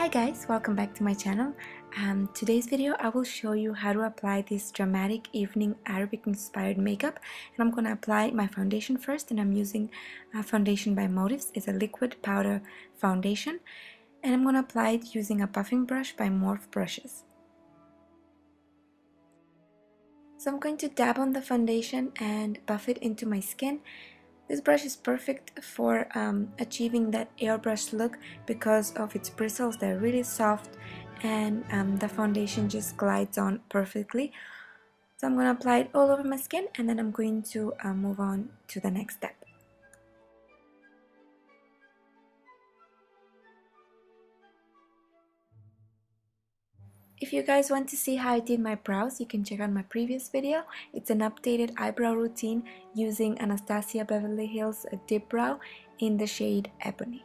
Hi guys, welcome back to my channel. Today's video I will show you how to apply this dramatic evening Arabic inspired makeup, and I'm going to apply my foundation first, and I'm using a foundation by Motives. It's a liquid powder foundation, and I'm going to apply it using a buffing brush by Morph Brushes. So I'm going to dab on the foundation and buff it into my skin. This brush is perfect for achieving that airbrush look because of its bristles. They're really soft, and the foundation just glides on perfectly. So I'm going to apply it all over my skin, and then I'm going to move on to the next step. If you guys want to see how I did my brows, you can check out my previous video. It's an updated eyebrow routine using Anastasia Beverly Hills Dip Brow in the shade Ebony.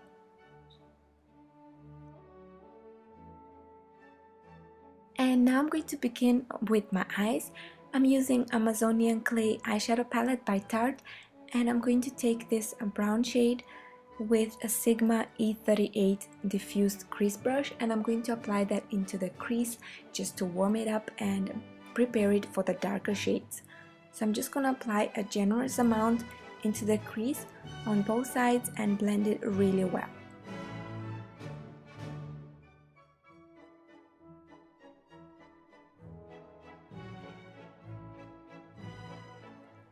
And now I'm going to begin with my eyes. I'm using Amazonian Clay eyeshadow palette by Tarte, and I'm going to take this brown shade with a Sigma E38 diffused crease brush, and I'm going to apply that into the crease just to warm it up and prepare it for the darker shades. So I'm just going to apply a generous amount into the crease on both sides and blend it really well.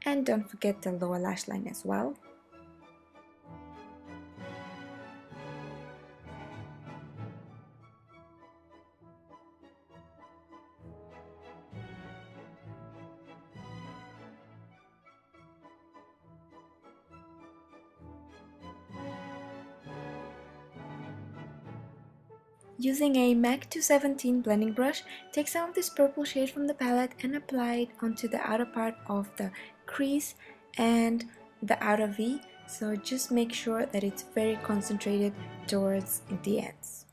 And don't forget the lower lash line as well. Using a MAC 217 blending brush, take some of this purple shade from the palette and apply it onto the outer part of the crease and the outer V. So just make sure that it's very concentrated towards the ends.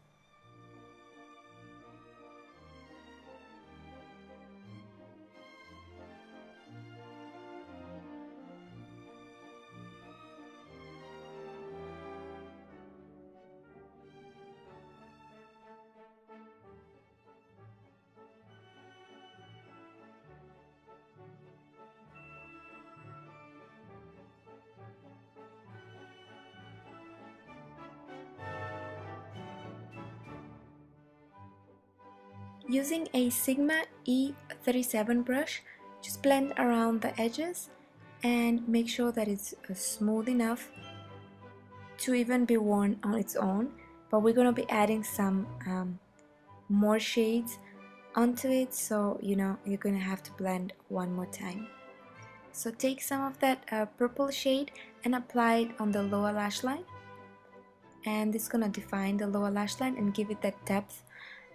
Using a Sigma E37 brush, just blend around the edges and make sure that it's smooth enough to even be worn on its own, but we're going to be adding some more shades onto it, so you're going to have to blend one more time. So take some of that purple shade and apply it on the lower lash line, and this is going to define the lower lash line and give it that depth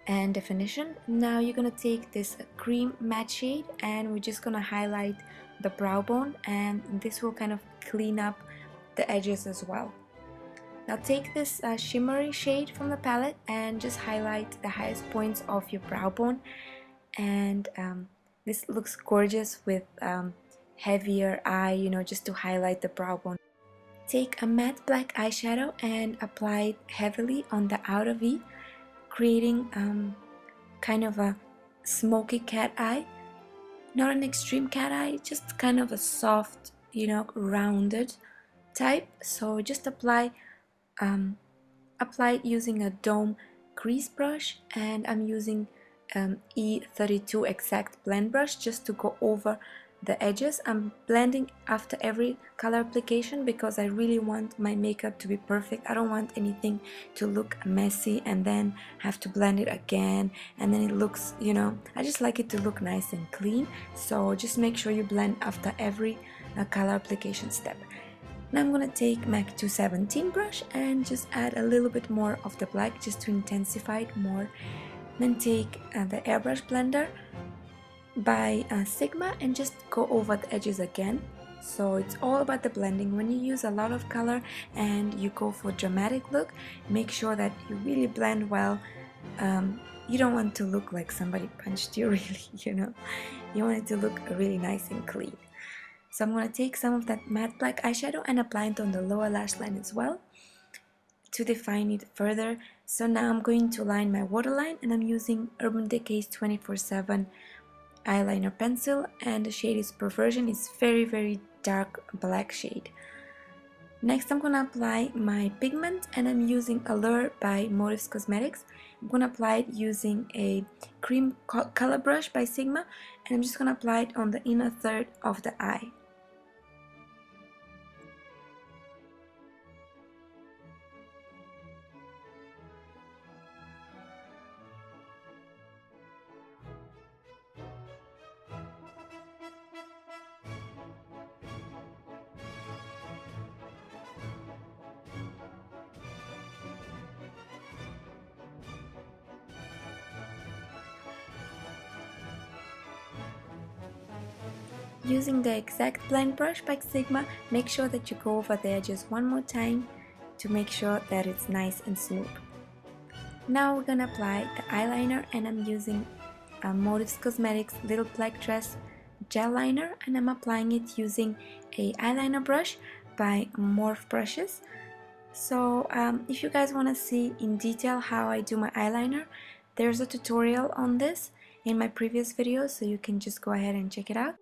and definition. Now you're going to take this cream matte shade and we're just going to highlight the brow bone, and this will kind of clean up the edges as well. Now take this shimmery shade from the palette and just highlight the highest points of your brow bone, and this looks gorgeous with heavier eye, just to highlight the brow bone. Take a matte black eyeshadow and apply it heavily on the outer V, creating kind of a smoky cat eye. Not an extreme cat eye, just kind of a soft, rounded type. So just apply it using a dome crease brush, and I'm using E32 exact blend brush just to go over the edges. I'm blending after every color application because I really want my makeup to be perfect. I don't want anything to look messy and then have to blend it again, and then it looks, I just like it to look nice and clean. So just make sure you blend after every color application step. Now I'm going to take MAC 217 brush and just add a little bit more of the black just to intensify it more. Then take the airbrush blender by Sigma and just go over the edges again. So it's all about the blending. When you use a lot of color and you go for dramatic look, make sure that you really blend well. You don't want to look like somebody punched you, really, you want it to look really nice and clean. So I'm going to take some of that matte black eyeshadow and apply it on the lower lash line as well to define it further. So now I'm going to line my waterline, and I'm using Urban Decay's 24/7 eyeliner pencil, and the shade is Perversion. It's very dark black shade. Next I'm gonna apply my pigment, and I'm using Allure by Motives Cosmetics. I'm gonna apply it using a cream color brush by Sigma, and I'm just gonna apply it on the inner third of the eye. Using the exact blend brush by Sigma, make sure that you go over the edges one more time to make sure that it's nice and smooth. Now we're gonna apply the eyeliner, and I'm using Motives Cosmetics Little Black Dress gel liner, and I'm applying it using a eyeliner brush by Morphe Brushes. So if you guys want to see in detail how I do my eyeliner, there's a tutorial on this in my previous video, so you can just go ahead and check it out.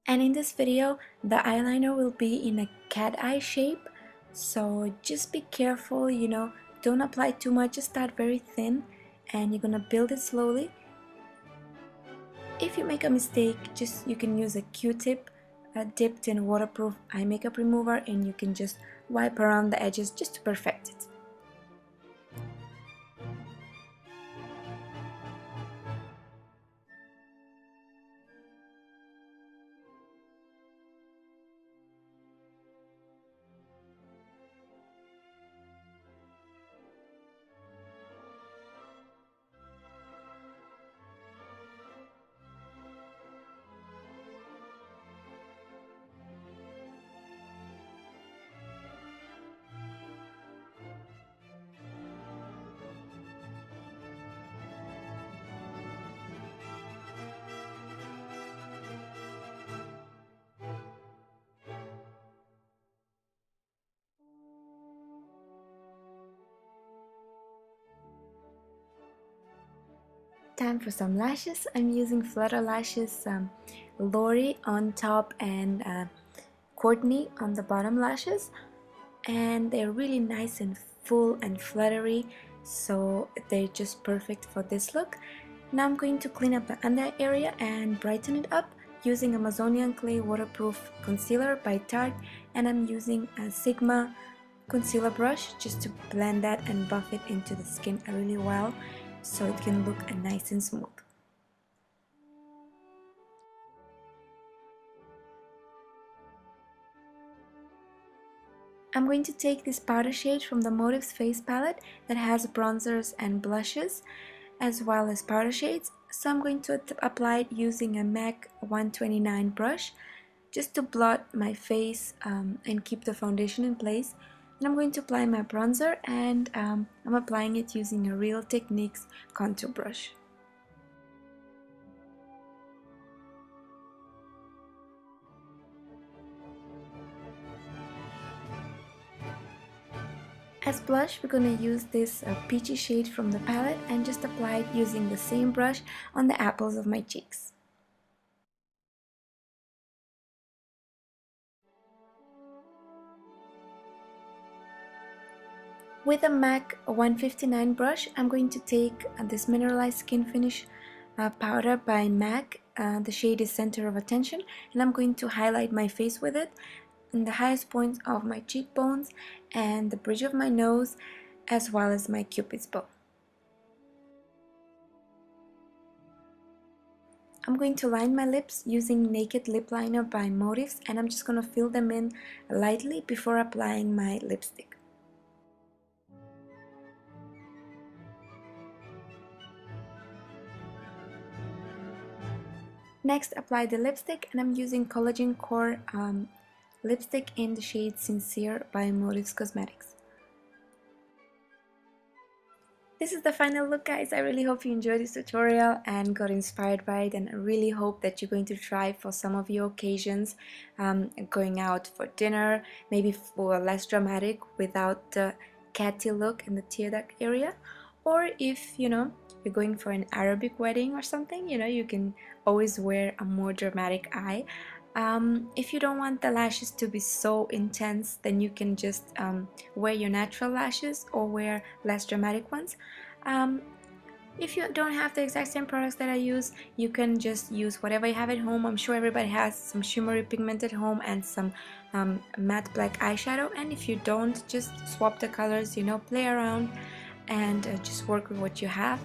And in this video, the eyeliner will be in a cat eye shape, so just be careful, you know, don't apply too much, just start very thin, and you're gonna build it slowly. If you make a mistake, you can use a Q-tip dipped in waterproof eye makeup remover, and you can just wipe around the edges just to perfect it. Time for some lashes. I'm using Flutter Lashes Lori on top and Courtney on the bottom lashes, and they're really nice and full and fluttery, so they're just perfect for this look. Now I'm going to clean up the under area and brighten it up using Amazonian Clay Waterproof Concealer by Tarte, and I'm using a Sigma concealer brush just to blend that and buff it into the skin really well so it can look nice and smooth. I'm going to take this powder shade from the Motives Face palette that has bronzers and blushes as well as powder shades. So I'm going to apply it using a MAC 129 brush just to blot my face and keep the foundation in place. And I'm going to apply my bronzer, and I'm applying it using a Real Techniques contour brush. As blush, we're going to use this peachy shade from the palette and just apply it using the same brush on the apples of my cheeks. With a MAC 159 brush, I'm going to take this Mineralized Skin Finish powder by MAC. The shade is Center of Attention, and I'm going to highlight my face with it in the highest points of my cheekbones and the bridge of my nose, as well as my cupid's bow. I'm going to line my lips using Naked Lip Liner by Motives, and I'm just going to fill them in lightly before applying my lipstick. Next, apply the lipstick, and I'm using Collagen Core lipstick in the shade Sincere by Motives Cosmetics. This is the final look, guys. I really hope you enjoyed this tutorial and got inspired by it, and I really hope that you're going to try for some of your occasions, going out for dinner, maybe for less dramatic without the catty look in the tear duct area. Or if you're going for an Arabic wedding or something, you can always wear a more dramatic eye. If you don't want the lashes to be so intense, then you can just wear your natural lashes or wear less dramatic ones. If you don't have the exact same products that I use, you can just use whatever you have at home. I'm sure everybody has some shimmery pigment at home and some matte black eyeshadow, and if you don't, just swap the colors, play around and just work with what you have.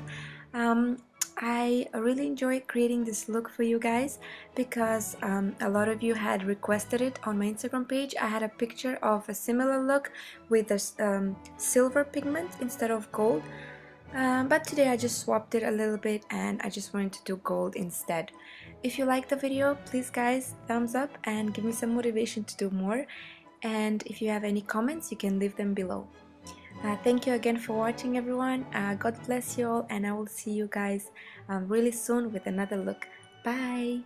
I really enjoyed creating this look for you guys because a lot of you had requested it on my Instagram page. I had a picture of a similar look with a silver pigment instead of gold. But today I just swapped it a little bit and I just wanted to do gold instead. If you like the video, please guys, thumbs up and give me some motivation to do more. And if you have any comments, you can leave them below. Thank you again for watching, everyone. God bless you all, and I will see you guys really soon with another look. Bye!